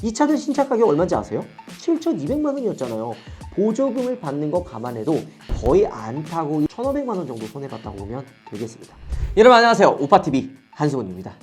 이 차들 신차 가격 얼마인지 아세요? 7,200만 원이었잖아요. 보조금을 받는 거 감안해도 거의 안 타고 1,500만 원 정도 손해봤다고 보면 되겠습니다. 여러분 안녕하세요. 오빠TV 한승훈입니다.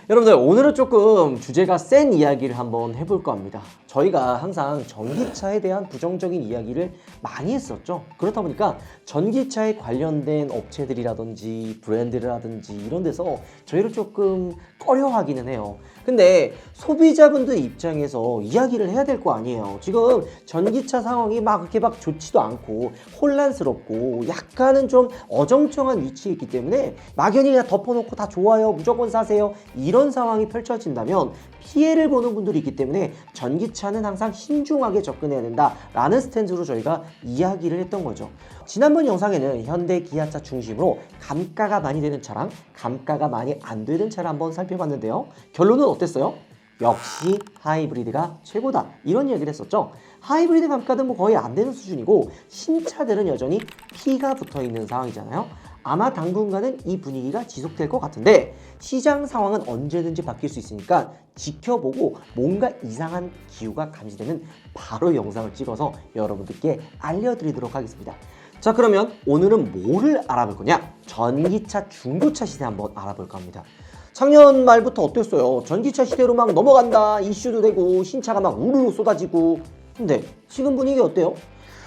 여러분들 오늘은 조금 주제가 센 이야기를 한번 해볼까 합니다. 저희가 항상 전기차에 대한 부정적인 이야기를 많이 했었죠. 그렇다 보니까 전기차에 관련된 업체들이라든지 브랜드라든지 이런 데서 저희를 조금 꺼려하기는 해요. 근데 소비자분들 입장에서 이야기를 해야 될 거 아니에요. 지금 전기차 상황이 막 그렇게 막 좋지도 않고 혼란스럽고 약간은 좀 어정쩡한 위치에 있기 때문에 막연히 그냥 덮어놓고 다 좋아요, 무조건 사세요, 이런 상황이 펼쳐진다면 피해를 보는 분들이 있기 때문에 전기차는 항상 신중하게 접근해야 된다라는 스탠스로 저희가 이야기를 했던 거죠. 지난번 영상에는 현대, 기아차 중심으로 감가가 많이 되는 차랑 감가가 많이 안 되는 차를 한번 살펴봤는데요. 결론은 어땠어요? 역시 하이브리드가 최고다, 이런 얘기를 했었죠. 하이브리드 감가는 뭐 거의 안 되는 수준이고 신차들은 여전히 P가 붙어있는 상황이잖아요. 아마 당분간은 이 분위기가 지속될 것 같은데 시장 상황은 언제든지 바뀔 수 있으니까 지켜보고 뭔가 이상한 기후가 감지되는 바로 영상을 찍어서 여러분들께 알려드리도록 하겠습니다. 자, 그러면 오늘은 뭐를 알아볼 거냐? 전기차 중고차 시세 한번 알아볼까 합니다. 작년 말부터 어땠어요? 전기차 시대로 막 넘어간다, 이슈도 되고 신차가 막 우르르 쏟아지고. 근데 지금 분위기 어때요?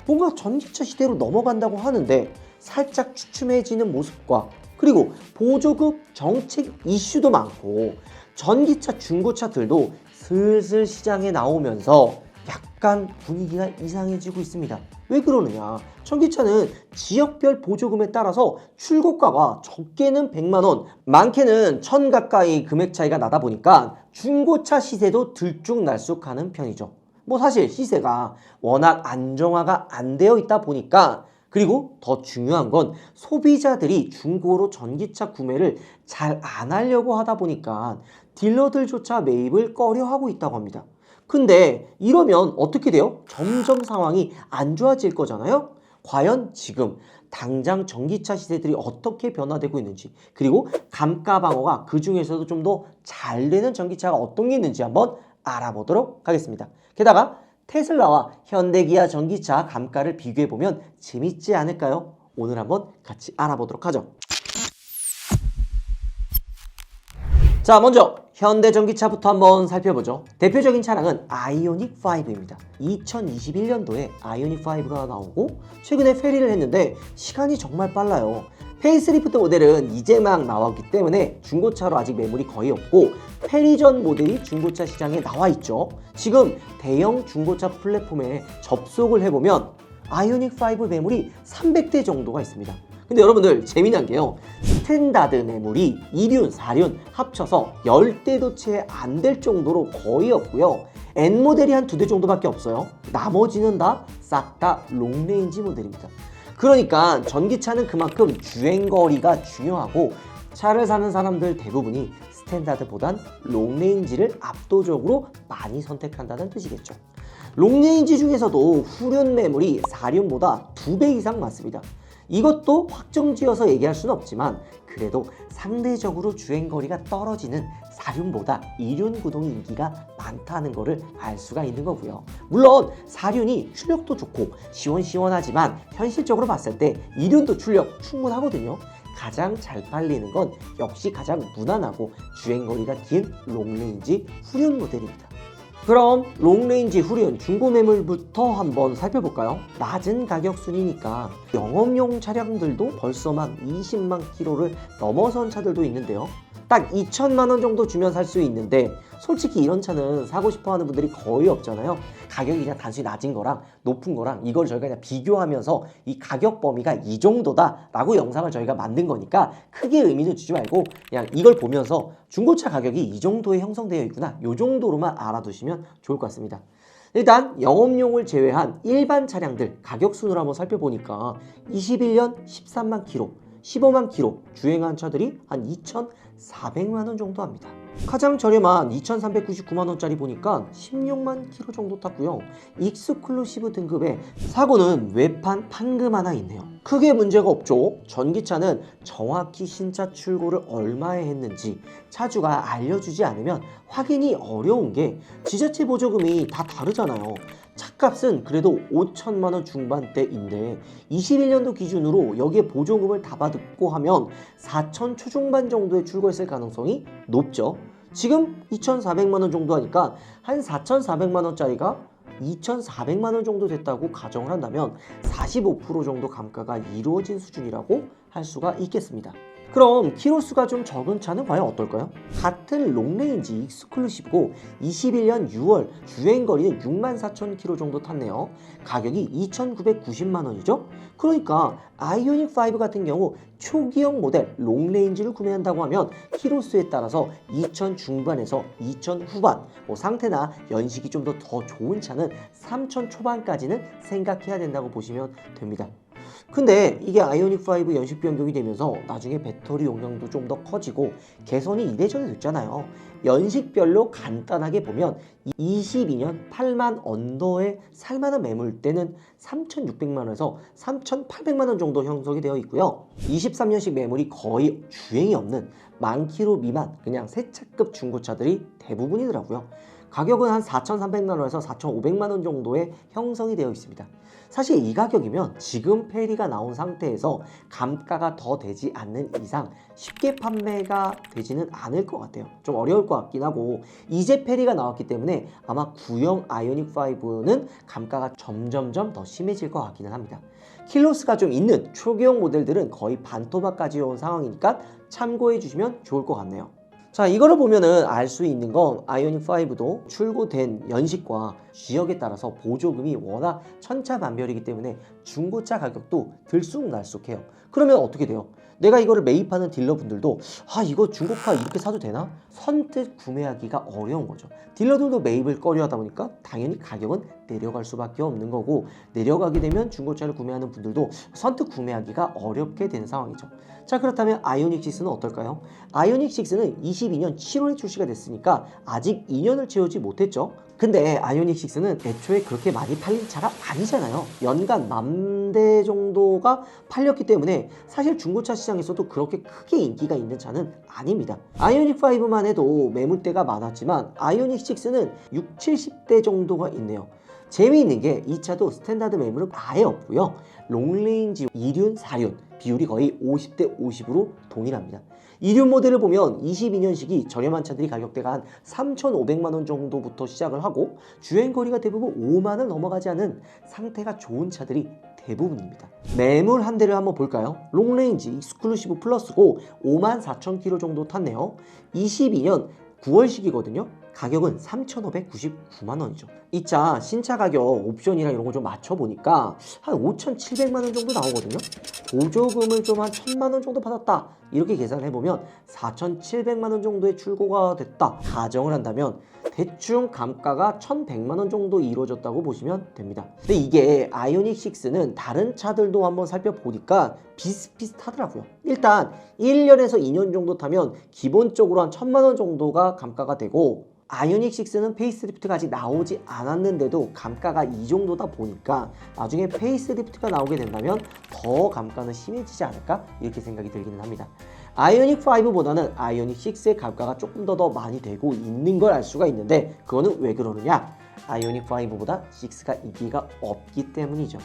뭔가 전기차 시대로 넘어간다고 하는데 살짝 주춤해지는 모습과 그리고 보조금 정책 이슈도 많고 전기차 중고차들도 슬슬 시장에 나오면서 약간 분위기가 이상해지고 있습니다. 왜 그러느냐? 전기차는 지역별 보조금에 따라서 출고가가 적게는 100만 원, 많게는 1,000 가까이 금액 차이가 나다 보니까 중고차 시세도 들쭉날쭉하는 편이죠. 뭐 사실 시세가 워낙 안정화가 안 되어 있다 보니까, 그리고 더 중요한 건 소비자들이 중고로 전기차 구매를 잘 안 하려고 하다 보니까 딜러들조차 매입을 꺼려하고 있다고 합니다. 근데 이러면 어떻게 돼요? 점점 상황이 안 좋아질 거잖아요? 과연 지금 당장 전기차 시세들이 어떻게 변화되고 있는지, 그리고 감가 방어가 그 중에서도 좀 더 잘 되는 전기차가 어떤 게 있는지 한번 알아보도록 하겠습니다. 게다가 테슬라와 현대기아 전기차 감가를 비교해보면 재밌지 않을까요? 오늘 한번 같이 알아보도록 하죠. 자, 먼저 현대 전기차부터 한번 살펴보죠. 대표적인 차량은 아이오닉 5입니다. 2021년도에 아이오닉 5가 나오고 최근에 페리를 했는데 시간이 정말 빨라요. 페이스리프트 모델은 이제 막 나왔기 때문에 중고차로 아직 매물이 거의 없고 페리전 모델이 중고차 시장에 나와 있죠. 지금 대형 중고차 플랫폼에 접속을 해보면 아이오닉 5 매물이 300대 정도가 있습니다. 근데 여러분들 재미난 게요, 스탠다드 매물이 2륜, 4륜 합쳐서 10대도 채 안 될 정도로 거의 없고요. N모델이 한 2대 정도밖에 없어요. 나머지는 다 싹 다 롱레인지 모델입니다. 그러니까 전기차는 그만큼 주행거리가 중요하고 차를 사는 사람들 대부분이 스탠다드보단 롱레인지를 압도적으로 많이 선택한다는 뜻이겠죠. 롱레인지 중에서도 후륜 매물이 4륜보다 2배 이상 많습니다. 이것도 확정지어서 얘기할 수는 없지만 그래도 상대적으로 주행거리가 떨어지는 4륜보다 2륜 구동이 인기가 많다는 것을 알 수가 있는 거고요. 물론 4륜이 출력도 좋고 시원시원하지만 현실적으로 봤을 때 2륜도 출력 충분하거든요. 가장 잘 팔리는 건 역시 가장 무난하고 주행거리가 긴 롱레인지 후륜 모델입니다. 그럼 롱레인지 후륜 중고 매물부터 한번 살펴볼까요? 낮은 가격 순이니까 영업용 차량들도 벌써 막 20만 킬로를 넘어선 차들도 있는데요. 딱 2천만 원 정도 주면 살 수 있는데 솔직히 이런 차는 사고 싶어 하는 분들이 거의 없잖아요. 가격이 그냥 단순히 낮은 거랑 높은 거랑 이걸 저희가 그냥 비교하면서 이 가격 범위가 이 정도다 라고 영상을 저희가 만든 거니까 크게 의미는 주지 말고 그냥 이걸 보면서 중고차 가격이 이 정도에 형성되어 있구나, 이 정도로만 알아두시면 좋을 것 같습니다. 일단 영업용을 제외한 일반 차량들 가격 순으로 한번 살펴보니까 21년 13만 킬로, 15만 킬로 주행한 차들이 한 400만 원 정도 합니다. 가장 저렴한 2,399만 원짜리 보니까 16만 킬로 정도 탔고요. 익스클루시브 등급의 사고는 외판 판금 하나 있네요. 크게 문제가 없죠. 전기차는 정확히 신차 출고를 얼마에 했는지 차주가 알려주지 않으면 확인이 어려운 게 지자체 보조금이 다 다르잖아요. 차값은 그래도 5천만 원 중반대인데 21년도 기준으로 여기에 보조금을 다 받고 하면 4천 초중반 정도에 출고했을 가능성이 높죠. 지금 2,400만 원 정도 하니까 한 4,400만 원짜리가 2,400만 원 정도 됐다고 가정을 한다면 45% 정도 감가가 이루어진 수준이라고 할 수가 있겠습니다. 그럼 키로수가 좀 적은 차는 과연 어떨까요? 같은 롱레인지 익스클루시브고 21년 6월 주행거리는 64,000km 정도 탔네요. 가격이 2,990만 원이죠? 그러니까 아이오닉5 같은 경우 초기형 모델 롱레인지를 구매한다고 하면 키로수에 따라서 2,000 중반에서 2,000 후반, 상태나 연식이 좀 더 좋은 차는 3,000 초반까지는 생각해야 된다고 보시면 됩니다. 근데 이게 아이오닉5 연식 변경이 되면서 나중에 배터리 용량도 좀 더 커지고 개선이 이래저래 됐잖아요. 연식별로 간단하게 보면 22년 8만 언더에 살만한 매물대는 3,600만 원에서 3,800만 원 정도 형성이 되어 있고요. 23년식 매물이 거의 주행이 없는 10,000km 미만 그냥 새차급 중고차들이 대부분이더라고요. 가격은 한 4,300만 원에서 4,500만 원 정도에 형성이 되어 있습니다. 사실 이 가격이면 지금 페리가 나온 상태에서 감가가 더 되지 않는 이상 쉽게 판매가 되지는 않을 것 같아요. 좀 어려울 것 같긴 하고 이제 페리가 나왔기 때문에 아마 구형 아이오닉5는 감가가 점점점 더 심해질 것 같기는 합니다. 킬로수가 좀 있는 초기형 모델들은 거의 반토막까지 온 상황이니까 참고해 주시면 좋을 것 같네요. 자, 이거를 보면은 알 수 있는 건 아이오닉5도 출고된 연식과 지역에 따라서 보조금이 워낙 천차만별이기 때문에 중고차 가격도 들쑥날쑥해요. 그러면 어떻게 돼요? 내가 이거를 매입하는 딜러분들도 이거 중고차 이렇게 사도 되나? 선뜻 구매하기가 어려운 거죠. 딜러들도 매입을 꺼려하다 보니까 당연히 가격은 내려갈 수밖에 없는 거고 내려가게 되면 중고차를 구매하는 분들도 선뜻 구매하기가 어렵게 되는 상황이죠. 자, 그렇다면 아이오닉6는 어떨까요? 아이오닉6는 22년 7월에 출시가 됐으니까 아직 2년을 채우지 못했죠. 근데 아이오닉6는 애초에 그렇게 많이 팔린 차가 아니잖아요. 연간 10,000대 정도가 팔렸기 때문에 사실 중고차 시장에서도 그렇게 크게 인기가 있는 차는 아닙니다. 아이오닉5만 해도 매물대가 많았지만 아이오닉6는 6, 70대 정도가 있네요. 재미있는 게 이 차도 스탠다드 매물은 아예 없고요. 롱레인지 2륜, 4륜 비율이 거의 50대 50으로 동일합니다. 2륜 모델을 보면 22년식이 저렴한 차들이 가격대가 한 3,500만 원 정도부터 시작을 하고 주행거리가 대부분 5만을 넘어가지 않은 상태가 좋은 차들이 대부분입니다. 매물 한 대를 한번 볼까요? 롱레인지 익스클루시브 플러스고 54,000km 정도 탔네요. 22년 9월식이거든요. 가격은 3,599만 원이죠. 이 차 신차 가격 옵션이랑 이런 거 좀 맞춰보니까 한 5,700만 원 정도 나오거든요. 보조금을 좀 한 1,000만 원 정도 받았다 이렇게 계산해보면 4,700만 원 정도의 출고가 됐다 가정을 한다면 대충 감가가 1,100만 원 정도 이루어졌다고 보시면 됩니다. 근데 이게 아이오닉6는 다른 차들도 한번 살펴보니까 비슷비슷하더라고요. 일단 1년에서 2년 정도 타면 기본적으로 한 1,000만 원 정도가 감가가 되고 아이오닉6는 페이스리프트가 아직 나오지 않았는데도 감가가 이 정도다 보니까 나중에 페이스리프트가 나오게 된다면 더 감가는 심해지지 않을까 이렇게 생각이 들기는 합니다. 아이오닉5보다는 아이오닉6의 감가가 조금 더 많이 되고 있는 걸 알 수가 있는데 그거는 왜 그러느냐? 아이오닉5보다 6가 인기가 없기 때문이죠.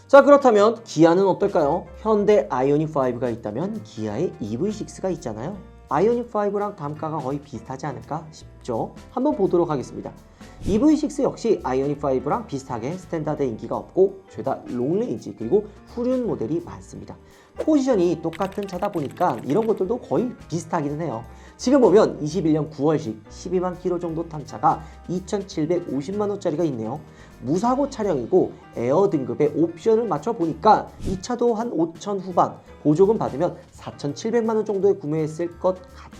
자, 그렇다면 기아는 어떨까요? 현대 아이오닉5가 있다면 기아의 EV6가 있잖아요. 아이오닉5랑 단가가 거의 비슷하지 않을까 싶죠. 한번 보도록 하겠습니다. EV6 역시 아이오닉5랑 비슷하게 스탠다드 인기가 없고 죄다 롱레인지 그리고 후륜 모델이 많습니다. 포지션이 똑같은 차다 보니까 이런 것들도 거의 비슷하기는 해요. 지금 보면 21년 9월식 12만 킬로 정도 탄 차가 2,750만 원짜리가 있네요. 무사고 차량이고 에어 등급의 옵션을 맞춰보니까 이 차도 한 5,000 후반 보조금 받으면 4,700만 원 정도에 구매했을 것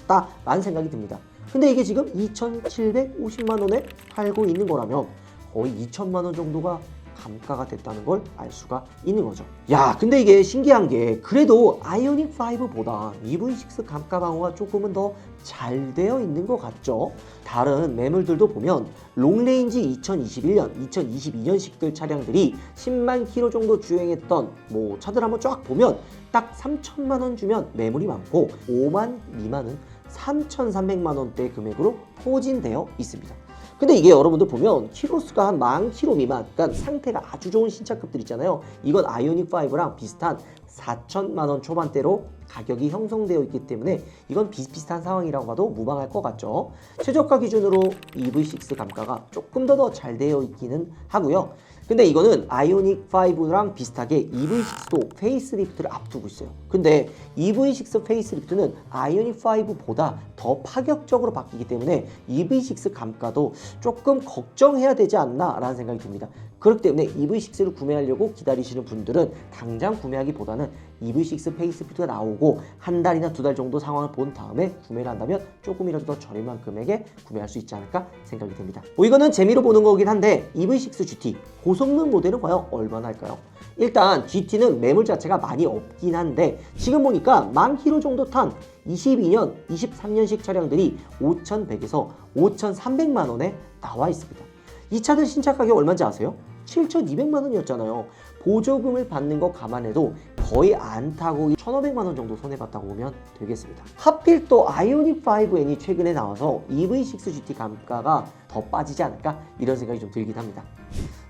같다라는 생각이 듭니다. 근데 이게 지금 2,750만 원에 팔고 있는 거라면 거의 2,000만 원 정도가 감가가 됐다는 걸 알 수가 있는 거죠. 야, 근데 이게 신기한 게 그래도 아이오닉 5보다 EV6 감가 방어가 조금은 더 잘 되어 있는 것 같죠. 다른 매물들도 보면 롱레인지 2021년, 2022년식들 차량들이 10만 킬로 정도 주행했던 차들 한번 쫙 보면 딱 3천만 원 주면 매물이 많고 5만 미만은 3,300만 원대 금액으로 포진되어 있습니다. 근데 이게 여러분들 보면 키로수가 한 10,000km 미만, 그러니까 상태가 아주 좋은 신차급들 있잖아요. 이건 아이오닉 5랑 비슷한 4천만 원 초반대로 가격이 형성되어 있기 때문에 이건 비슷비슷한 상황이라고 봐도 무방할 것 같죠. 최저가 기준으로 EV6 감가가 조금 더 잘 되어 있기는 하고요. 근데 이거는 아이오닉 5랑 비슷하게 EV6도 페이스리프트를 앞두고 있어요. 근데 EV6 페이스리프트는 아이오닉 5보다 더 파격적으로 바뀌기 때문에 EV6 감가도 조금 걱정해야 되지 않나 라는 생각이 듭니다. 그렇기 때문에 EV6를 구매하려고 기다리시는 분들은 당장 구매하기보다는 EV6 페이스리프트가 나오고 한 달이나 두 달 정도 상황을 본 다음에 구매를 한다면 조금이라도 더 저렴한 금액에 구매할 수 있지 않을까 생각이 됩니다. 이거는 재미로 보는 거긴 한데 EV6 GT 고성능 모델은 과연 얼마나 할까요? 일단 GT는 매물 자체가 많이 없긴 한데 지금 보니까 10,000km 정도 탄 22년, 23년식 차량들이 5,100에서 5,300만 원에 나와 있습니다. 이 차들 신차 가격 얼마인지 아세요? 7,200만 원이었잖아요. 보조금을 받는 거 감안해도 거의 안 타고 1,500만 원 정도 손해봤다고 보면 되겠습니다. 하필 또 아이오닉 5N이 최근에 나와서 EV6 GT 감가가 더 빠지지 않을까 이런 생각이 좀 들긴 합니다.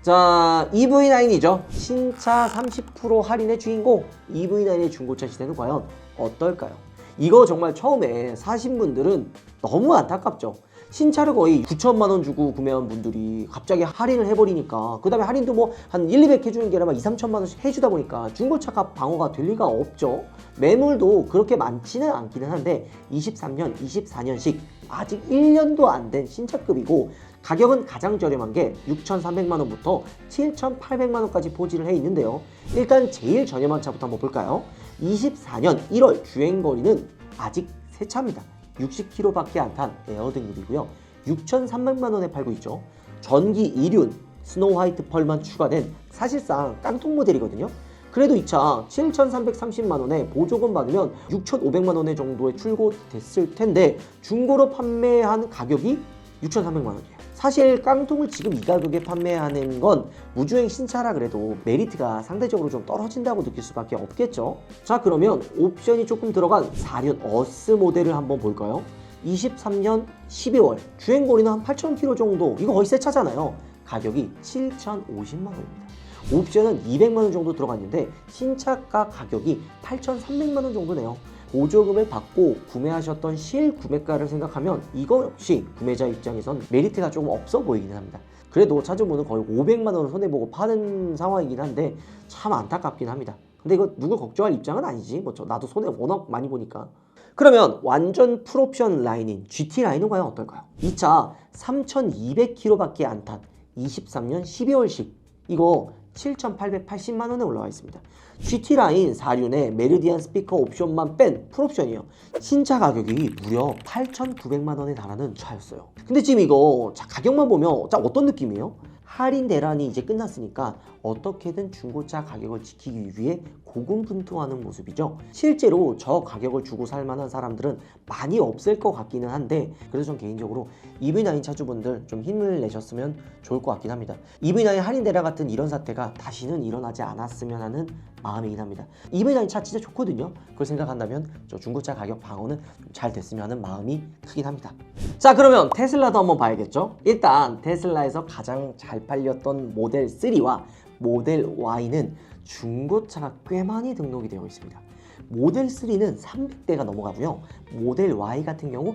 자, EV9이죠. 신차 30% 할인의 주인공 EV9의 중고차 시세는 과연 어떨까요? 이거 정말 처음에 사신 분들은 너무 안타깝죠. 신차를 거의 9천만 원 주고 구매한 분들이 갑자기 할인을 해버리니까 그 다음에 할인도 한 1, 200 해주는 게 아니라 2, 3천만 원씩 해주다 보니까 중고차가 방어가 될 리가 없죠. 매물도 그렇게 많지는 않기는 한데 23년, 24년식 아직 1년도 안 된 신차급이고 가격은 가장 저렴한 게 6,300만 원부터 7,800만 원까지 포진을 해 있는데요. 일단 제일 저렴한 차부터 한번 볼까요? 24년 1월 주행거리는 아직 새 차입니다. 60km밖에 안 탄 에어 등급이고요. 6,300만 원에 팔고 있죠. 전기 2륜 스노우 화이트 펄만 추가된 사실상 깡통 모델이거든요. 그래도 이 차 7,330만 원에 보조금 받으면 6,500만 원 정도에 출고됐을 텐데 중고로 판매한 가격이 6,300만 원이에요. 사실 깡통을 지금 이 가격에 판매하는 건 무주행 신차라 그래도 메리트가 상대적으로 좀 떨어진다고 느낄 수밖에 없겠죠. 자, 그러면 옵션이 조금 들어간 4륜 어스 모델을 한번 볼까요? 23년 12월 주행거리는 한 8,000km 정도, 이거 거의 새 차잖아요. 가격이 7,050만 원입니다. 옵션은 200만 원 정도 들어갔는데 신차가 가격이 8,300만 원 정도네요. 보조금을 받고 구매하셨던 실구매가를 생각하면 이거 역시 구매자 입장에선 메리트가 조금 없어 보이긴 합니다. 그래도 차주분은 거의 500만 원을 손해보고 파는 상황이긴 한데 참 안타깝긴 합니다. 근데 이거 누굴 걱정할 입장은 아니지. 나도 손해 워낙 많이 보니까. 그러면 완전 풀옵션 라인인 GT 라인은 과연 어떨까요? 이 차 3,200km밖에 안 탄 23년 12월식 이거 7,880만 원에 올라와 있습니다. GT라인 4륜에 메르디안 스피커 옵션만 뺀 풀옵션이에요. 신차 가격이 무려 8,900만 원에 달하는 차였어요. 근데 지금 이거 가격만 보면 어떤 느낌이에요? 할인 대란이 이제 끝났으니까 어떻게든 중고차 가격을 지키기 위해 고군분투하는 모습이죠. 실제로 저 가격을 주고 살 만한 사람들은 많이 없을 것 같기는 한데 그래서 전 개인적으로 EV9 차주분들 좀 힘을 내셨으면 좋을 것 같긴 합니다. EV9 할인 대란 같은 이런 사태가 다시는 일어나지 않았으면 하는 마음이긴 합니다. EV9 차 진짜 좋거든요. 그걸 생각한다면 저 중고차 가격 방어는 좀 잘 됐으면 하는 마음이 크긴 합니다. 자, 그러면 테슬라도 한번 봐야겠죠. 일단 테슬라에서 가장 잘 팔렸던 모델 3와 모델 Y는 중고차가 꽤 많이 등록이 되어 있습니다. 모델 3는 300대가 넘어가고요. 모델 Y 같은 경우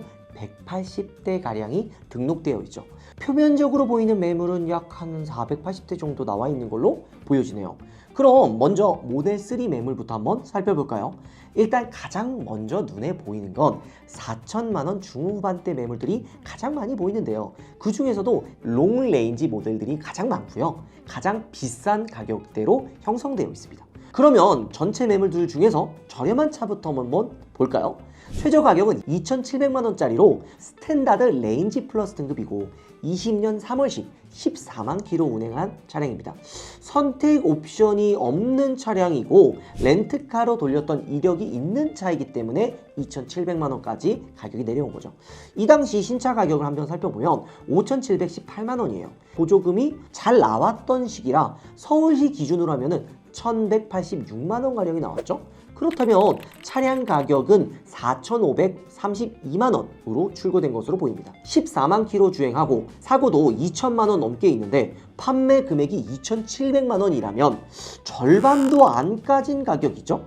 180대 가량이 등록되어 있죠. 표면적으로 보이는 매물은 약 한 480대 정도 나와 있는 걸로 보여지네요. 그럼 먼저 모델 3 매물부터 한번 살펴볼까요? 일단 가장 먼저 눈에 보이는 건 4천만 원 중후반대 매물들이 가장 많이 보이는데요. 그 중에서도 롱레인지 모델들이 가장 많고요. 가장 비싼 가격대로 형성되어 있습니다. 그러면 전체 매물들 중에서 저렴한 차부터 한번 볼까요? 최저 가격은 2,700만 원짜리로 스탠다드 레인지 플러스 등급이고 20년 3월식 14만 킬로 운행한 차량입니다. 선택 옵션이 없는 차량이고 렌트카로 돌렸던 이력이 있는 차이기 때문에 2,700만 원까지 가격이 내려온 거죠. 이 당시 신차 가격을 한번 살펴보면 5,718만 원이에요. 보조금이 잘 나왔던 시기라 서울시 기준으로 하면은 1,186만 원 가량이 나왔죠. 그렇다면 차량 가격은 4,532만 원으로 출고된 것으로 보입니다. 14만 킬로 주행하고 사고도 2천만 원 넘게 있는데 판매 금액이 2,700만 원이라면 절반도 안 까진 가격이죠.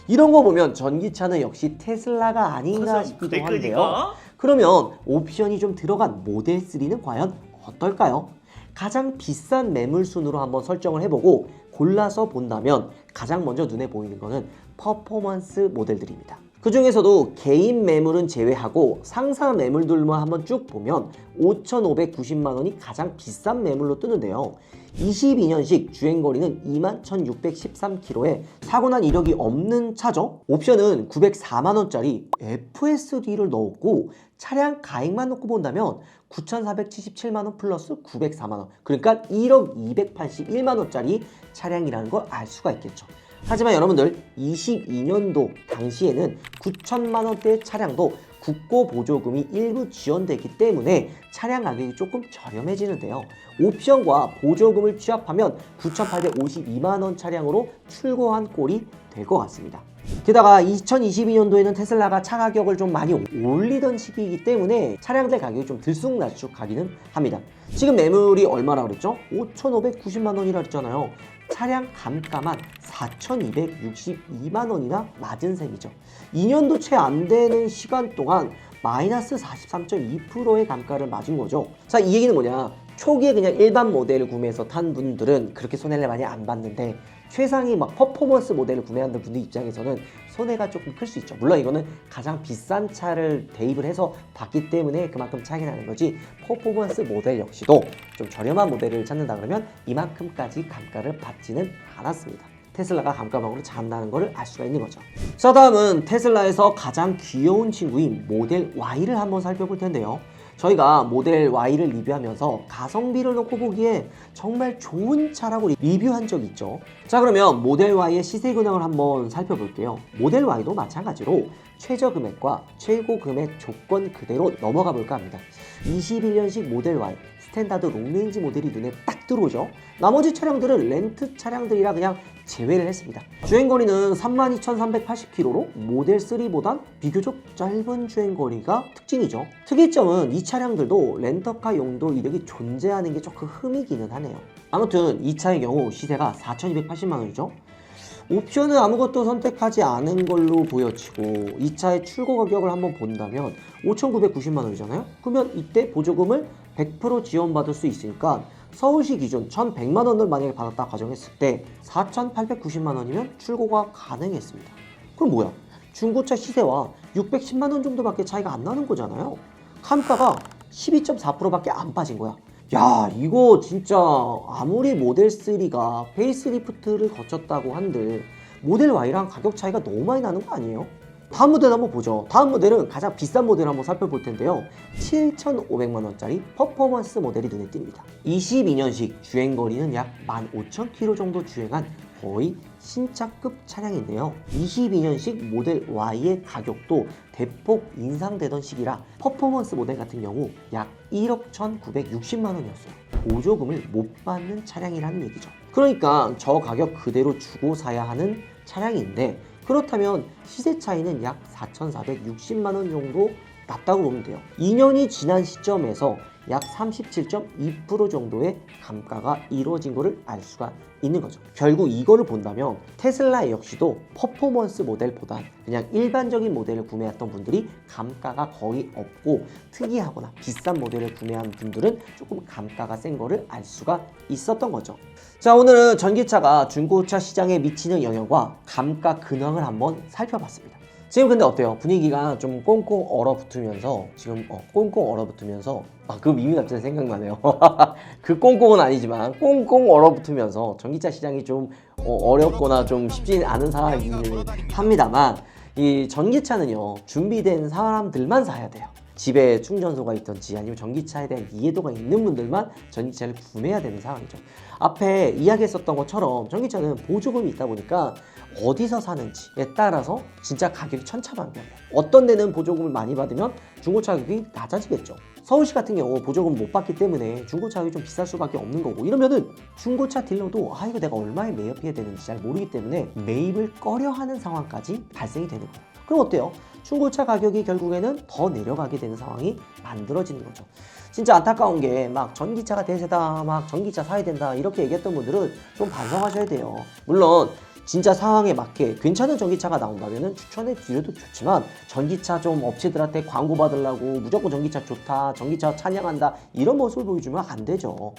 이런 거 보면 전기차는 역시 테슬라가 아닌가 싶기도 한데요. 그러면 옵션이 좀 들어간 모델 3는 과연 어떨까요? 가장 비싼 매물 순으로 한번 설정을 해보고 골라서 본다면 가장 먼저 눈에 보이는 거는 퍼포먼스 모델들입니다. 그 중에서도 개인 매물은 제외하고 상사 매물들만 한번 쭉 보면 5,590만 원이 가장 비싼 매물로 뜨는데요. 22년식 주행거리는 21,613km에 사고난 이력이 없는 차죠. 옵션은 904만 원짜리 FSD를 넣었고 차량 가액만 놓고 본다면 9,477만 원 플러스 904만 원, 그러니까 1억 281만 원짜리 차량이라는 걸 알 수가 있겠죠. 하지만 여러분들 22년도 당시에는 9천만 원대의 차량도 국고 보조금이 일부 지원되기 때문에 차량 가격이 조금 저렴해지는데요. 옵션과 보조금을 취합하면 9,852만 원 차량으로 출고한 꼴이 될 것 같습니다. 게다가 2022년도에는 테슬라가 차 가격을 좀 많이 올리던 시기이기 때문에 차량들 가격이 좀 들쑥날쑥 가기는 합니다. 지금 매물이 얼마라 그랬죠? 5,590만 원이라 그랬잖아요. 차량 감가만 4,262만 원이나 맞은 셈이죠. 2년도 채 안 되는 시간 동안 마이너스 43.2%의 감가를 맞은 거죠. 자, 이 얘기는 뭐냐? 초기에 그냥 일반 모델을 구매해서 탄 분들은 그렇게 손해를 많이 안 봤는데 최상위 막 퍼포먼스 모델을 구매하는 분들 입장에서는 손해가 조금 클 수 있죠. 물론 이거는 가장 비싼 차를 대입을 해서 봤기 때문에 그만큼 차이가 나는 거지, 퍼포먼스 모델 역시도 좀 저렴한 모델을 찾는다 그러면 이만큼까지 감가를 받지는 않았습니다. 테슬라가 감가방으로 잘한다는 것을 알 수가 있는 거죠. 자, 다음은 테슬라에서 가장 귀여운 친구인 모델 Y를 한번 살펴볼 텐데요. 저희가 모델 Y를 리뷰하면서 가성비를 놓고 보기에 정말 좋은 차라고 리뷰한 적이 있죠. 자, 그러면 모델 Y의 시세 근황을 한번 살펴볼게요. 모델 Y도 마찬가지로 최저 금액과 최고 금액 조건 그대로 넘어가 볼까 합니다. 21년식 모델 Y 스탠다드 롱레인지 모델이 눈에 딱 들어오죠. 나머지 차량들은 렌트 차량들이라 그냥 제외를 했습니다. 주행거리는 32,380km로 모델 3보단 비교적 짧은 주행거리가 특징이죠. 특이점은 이 차량들도 렌터카 용도 이력이 존재하는 게 조금 흠이기는 하네요. 아무튼 이 차의 경우 시세가 4,280만 원이죠. 옵션은 아무것도 선택하지 않은 걸로 보여지고 이 차의 출고 가격을 한번 본다면 5,990만 원이잖아요. 그러면 이때 보조금을 100% 지원받을 수 있으니까 서울시 기준 1,100만 원을 만약에 받았다 가정했을 때 4,890만 원이면 출고가 가능했습니다. 그럼 뭐야? 중고차 시세와 610만 원 정도밖에 차이가 안 나는 거잖아요. 감가가 12.4%밖에 안 빠진 거야. 야, 이거 진짜 아무리 모델 3가 페이스리프트를 거쳤다고 한들 모델 Y랑 가격 차이가 너무 많이 나는 거 아니에요? 다음 모델 한번 보죠. 다음 모델은 가장 비싼 모델 한번 살펴볼 텐데요. 7,500만 원짜리 퍼포먼스 모델이 눈에 띕니다. 22년식 주행거리는 약 15,000km 정도 주행한 거의 신차급 차량인데요. 22년식 모델 Y의 가격도 대폭 인상되던 시기라 퍼포먼스 모델 같은 경우 약 1억 1,960만 원이었어요. 보조금을 못 받는 차량이라는 얘기죠. 그러니까 저 가격 그대로 주고 사야 하는 차량인데, 그렇다면 시세 차이는 약 4,460만 원 정도 났다고 보면 돼요. 2년이 지난 시점에서 약 37.2% 정도의 감가가 이루어진 것을 알 수가 있는 거죠. 결국 이거를 본다면 테슬라 역시도 퍼포먼스 모델보다 그냥 일반적인 모델을 구매했던 분들이 감가가 거의 없고, 특이하거나 비싼 모델을 구매한 분들은 조금 감가가 센 거를 알 수가 있었던 거죠. 자, 오늘은 전기차가 중고차 시장에 미치는 영향과 감가 근황을 한번 살펴봤습니다. 지금 근데 어때요? 분위기가 좀 꽁꽁 얼어붙으면서 지금 꽁꽁 얼어붙으면서 그 밈이 갑자기 생각나네요. 그 꽁꽁은 아니지만 꽁꽁 얼어붙으면서 전기차 시장이 좀 어렵거나 좀 쉽지 않은 상황이기는 합니다만 이 전기차는요 준비된 사람들만 사야 돼요. 집에 충전소가 있든지 아니면 전기차에 대한 이해도가 있는 분들만 전기차를 구매해야 되는 상황이죠. 앞에 이야기했었던 것처럼 전기차는 보조금이 있다 보니까 어디서 사는지에 따라서 진짜 가격이 천차만별이에요. 어떤 데는 보조금을 많이 받으면 중고차 가격이 낮아지겠죠. 서울시 같은 경우 보조금 못 받기 때문에 중고차 가격이 좀 비쌀 수밖에 없는 거고, 이러면은 중고차 딜러도 이거 내가 얼마에 매입해야 되는지 잘 모르기 때문에 매입을 꺼려하는 상황까지 발생이 되는 거예요. 그럼 어때요? 중고차 가격이 결국에는 더 내려가게 되는 상황이 만들어지는 거죠. 진짜 안타까운 게 막 전기차가 대세다, 막 전기차 사야 된다 이렇게 얘기했던 분들은 좀 반성하셔야 돼요. 물론 진짜 상황에 맞게 괜찮은 전기차가 나온다면 추천해 드려도 좋지만, 전기차 좀 업체들한테 광고 받으려고 무조건 전기차 좋다, 전기차 찬양한다 이런 모습을 보여주면 안 되죠.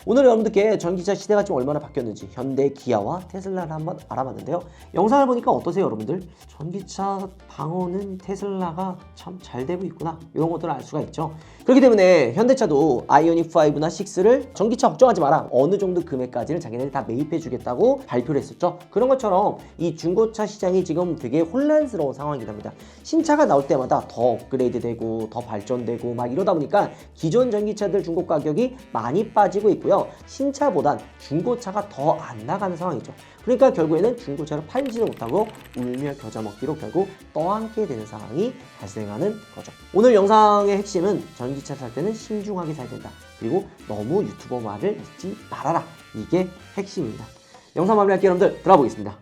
오늘 여러분들께 전기차 시대가 지금 얼마나 바뀌었는지 현대, 기아와 테슬라를 한번 알아봤는데요. 영상을 보니까 어떠세요 여러분들? 전기차 방어는 테슬라가 참 잘 되고 있구나, 이런 것들을 알 수가 있죠. 그렇기 때문에 현대차도 아이오닉 5나 6를 전기차 걱정하지 마라, 어느 정도 금액까지는 자기네들이 다 매입해 주겠다고 발표를 했었죠. 그런 것처럼 이 중고차 시장이 지금 되게 혼란스러운 상황이 됩니다. 신차가 나올 때마다 더 업그레이드 되고 더 발전되고 막 이러다 보니까 기존 전기차들 중고 가격이 많이 빠지고 있고요, 신차보단 중고차가 더 안 나가는 상황이죠. 그러니까 결국에는 중고차를 팔지도 못하고 울며 겨자 먹기로 결국 떠안게 되는 상황이 발생하는 거죠. 오늘 영상의 핵심은 전기차 살 때는 신중하게 사야 된다, 그리고 너무 유튜버 말을 믿지 말아라, 이게 핵심입니다. 영상 마무리할게요. 여러분들 들어보겠습니다.